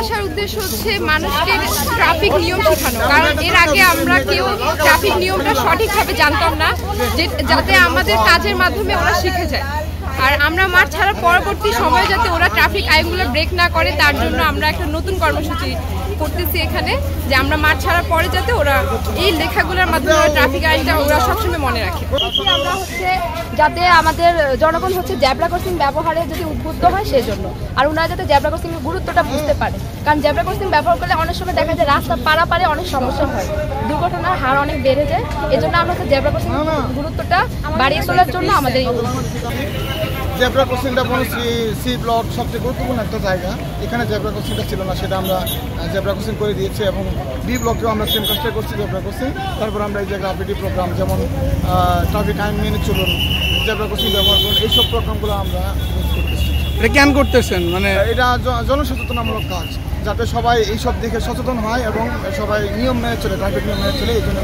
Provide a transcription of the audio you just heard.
আসার উদ্দেশ্য হচ্ছে মানুষকে ট্রাফিক নিয়ম শেখানো, কারণ এর আগে আমরা কেউ ট্রাফিক নিয়মটা সঠিকভাবে জানতাম না, যাতে আমাদের কাজের মাধ্যমে ওরা শিখে যায়। আর আমরা মাঠ ছাড়ার পরবর্তী সময়ে যাতে ওরা ট্রাফিক আইনগুলো ব্রেক না করে, তার জন্য আমরা একটা নতুন কর্মসূচি করতেছি এখানে, যে আমরা মাঠ ছাড়ার পরে যাতে ওরা এই লেখাগুলোর মাধ্যমে ট্রাফিক আইনটা ওরা সবসময় মনে রাখে। আমরা হচ্ছে যাতে আমাদের জনগণ হচ্ছে জেব্রা ক্রসিং ব্যবহারে যদি উদ্বুদ্ধ হয় সেই জন্য, আর ওনারা যাতে জেব্রা ক্রসিং এর গুরুত্বটা বুঝতে পারে, কারণ জেব্রা ক্রসিং ব্যবহার করলে অনেক সময় দেখা যায় রাস্তা পারাপারে অনেক সমস্যা হয়, দুর্ঘটনার হার অনেক বেড়ে যায়। এই জন্য আমরা হচ্ছে জেব্রা ক্রসিং গুরুত্বটা বাড়িয়ে তোলার জন্য আমাদের জেব্রা ক্রসিংটা বনশ্রী সি ব্লক সবচেয়ে গুরুত্বপূর্ণ একটা জায়গা। এখানে জেব্রা ক্রসিংটা ছিল না, সেটা আমরা জেব্রা ক্রসিং করে দিয়েছি এবং বি ব্লকেও আমরা সেম কাজটা করছি জেব্রা ক্রসিং। তারপর আমরা এই যে গ্রাফিটি প্রোগ্রাম, যেমন ট্রাফিক আইন মেনে চলুন, জেব্রা ক্রসিং ব্যবহার করুন, এইসব প্রোগ্রামগুলো আমরা করতেছি। এটা কেন করতেছেন? মানে এটা জনসচেতনামূলক কাজ, যাতে সবাই এইসব দিকে সচেতন হয় এবং সবাই নিয়ম মেনে চলে, ট্রাফিক নিয়ম মেনে চলে, এই জন্য